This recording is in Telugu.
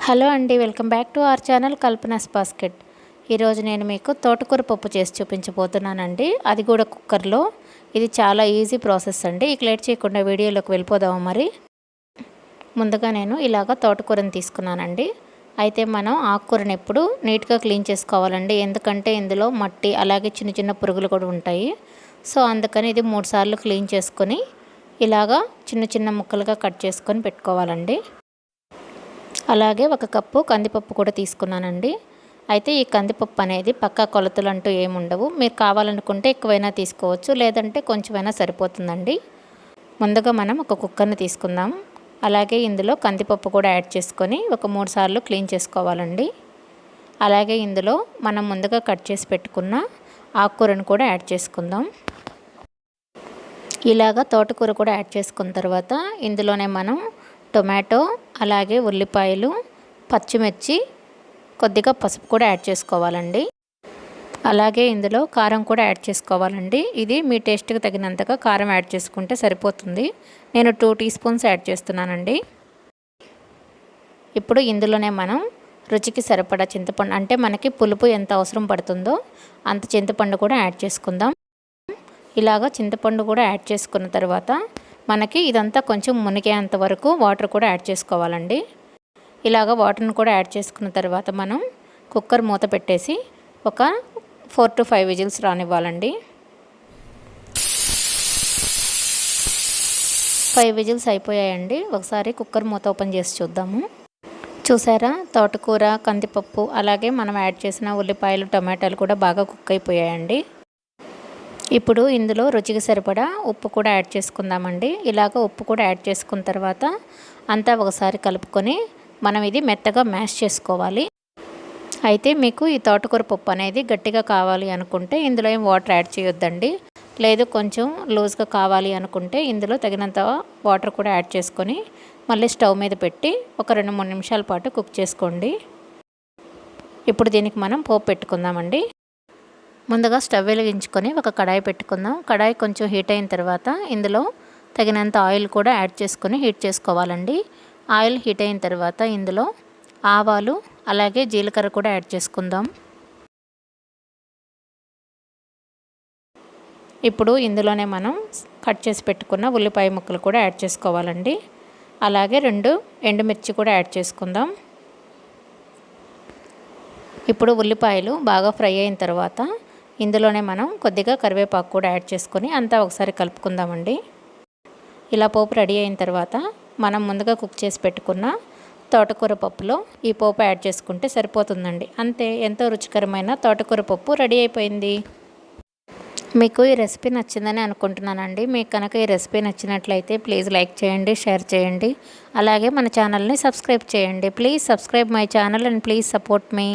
హలో అండి, welcome back to our channel Kalpana's basket. ఈరోజు నేను మీకు తోటకూర పప్పు చేసి చూపించబోతున్నానండి. అది కూడా కుక్కర్లో. ఇది చాలా ఈజీ ప్రాసెస్ అండి. ఇక లేట్ చేయకుండా వీడియోలోకి వెళ్ళిపోదాము. మరి ముందుగా నేను ఇలాగ తోటకూరని తీసుకున్నానండి. అయితే మనం ఆకుకూరని ఎప్పుడు నీట్గా క్లీన్ చేసుకోవాలండి. ఎందుకంటే ఇందులో మట్టి అలాగే చిన్న చిన్న పురుగులు కూడా ఉంటాయి. సో అందుకని ఇది 3 సార్లు క్లీన్ చేసుకొని ఇలాగా చిన్న చిన్న ముక్కలుగా కట్ చేసుకొని పెట్టుకోవాలండి. అలాగే 1 కప్పు కందిపప్పు కూడా తీసుకున్నానండి. అయితే ఈ కందిపప్పు అనేది పక్కా కొలతలు అంటూ ఏముండవు. మీరు కావాలనుకుంటే ఎక్కువైనా తీసుకోవచ్చు, లేదంటే కొంచెమైనా సరిపోతుందండి. ముందుగా మనం ఒక కుక్కర్ని తీసుకుందాం. అలాగే ఇందులో కందిపప్పు కూడా యాడ్ చేసుకొని ఒక 3 సార్లు క్లీన్ చేసుకోవాలండి. అలాగే ఇందులో మనం ముందుగా కట్ చేసి పెట్టుకున్న ఆకుకూరను కూడా యాడ్ చేసుకుందాం. ఇలాగా తోటకూర కూడా యాడ్ చేసుకున్న తర్వాత ఇందులోనే మనం టొమాటో అలాగే ఉల్లిపాయలు, పచ్చిమిర్చి, కొద్దిగా పసుపు కూడా యాడ్ చేసుకోవాలండి. అలాగే ఇందులో కారం కూడా యాడ్ చేసుకోవాలండి. ఇది మీ టేస్ట్కి తగినంతగా కారం యాడ్ చేసుకుంటే సరిపోతుంది. నేను 2 టీ స్పూన్స్ యాడ్ చేస్తున్నానండి. ఇప్పుడు ఇందులోనే మనం రుచికి సరిపడా చింతపండు, అంటే మనకి పులుపు ఎంత అవసరం పడుతుందో అంత చింతపండు కూడా యాడ్ చేసుకుందాం. ఇలాగ చింతపండు కూడా యాడ్ చేసుకున్న తర్వాత మనకి ఇదంతా కొంచెం మునిగేంత వరకు వాటర్ కూడా యాడ్ చేసుకోవాలండి. ఇలాగ వాటర్ని కూడా యాడ్ చేసుకున్న తర్వాత మనం కుక్కర్ మూత పెట్టేసి ఒక 4 to 5 విజిల్స్ రానివ్వాలండి. 5 విజిల్స్ అయిపోయాయండి. ఒకసారి కుక్కర్ మూత ఓపెన్ చేసి చూద్దాము. చూసారా, తోటకూర, కందిపప్పు అలాగే మనం యాడ్ చేసిన ఉల్లిపాయలు, టమాటాలు కూడా బాగా కుక్ అయిపోయాయండి. ఇప్పుడు ఇందులో రుచికి సరిపడా ఉప్పు కూడా యాడ్ చేసుకుందామండి. ఇలాగ ఉప్పు కూడా యాడ్ చేసుకున్న తర్వాత అంతా ఒకసారి కలుపుకొని మనం ఇది మెత్తగా మ్యాష్ చేసుకోవాలి. అయితే మీకు ఈ తోటకూర పప్పు అనేది గట్టిగా కావాలి అనుకుంటే ఇందులో ఏం వాటర్ యాడ్ చేయొద్దండి. లేదు కొంచెం లూజ్గా కావాలి అనుకుంటే ఇందులో తగినంత వాటర్ కూడా యాడ్ చేసుకొని మళ్ళీ స్టవ్ మీద పెట్టి ఒక 2-3 నిమిషాల పాటు కుక్ చేసుకోండి. ఇప్పుడు దీనికి మనం పోపు పెట్టుకుందామండి. ముందుగా స్టవ్ వెలిగించుకొని ఒక కడాయి పెట్టుకుందాం. కడాయి కొంచెం హీట్ అయిన తర్వాత ఇందులో తగినంత ఆయిల్ కూడా యాడ్ చేసుకొని హీట్ చేసుకోవాలండి. ఆయిల్ హీట్ అయిన తర్వాత ఇందులో ఆవాలు అలాగే జీలకర్ర కూడా యాడ్ చేసుకుందాం. ఇప్పుడు ఇందులోనే మనం కట్ చేసి పెట్టుకున్న ఉల్లిపాయ ముక్కలు కూడా యాడ్ చేసుకోవాలండి. అలాగే 2 ఎండుమిర్చి కూడా యాడ్ చేసుకుందాం. ఇప్పుడు ఉల్లిపాయలు బాగా ఫ్రై అయిన తర్వాత ఇందులోనే మనం కొద్దిగా కరివేపాకు కూడా యాడ్ చేసుకొని అంతా ఒకసారి కలుపుకుందామండి. ఇలా పోపు రెడీ అయిన తర్వాత మనం ముందుగా కుక్ చేసి పెట్టుకున్న తోటకూర పప్పులో ఈ పోపు యాడ్ చేసుకుంటే సరిపోతుందండి. అంతే, ఎంతో రుచికరమైన తోటకూర పప్పు రెడీ అయిపోయింది. మీకు ఈ రెసిపీ నచ్చిందని అనుకుంటున్నానండి. మీకు కనుక ఈ రెసిపీ నచ్చినట్లయితే ప్లీజ్ లైక్ చేయండి, షేర్ చేయండి. అలాగే మన ఛానల్ని సబ్స్క్రైబ్ చేయండి. Please subscribe my channel and please support me.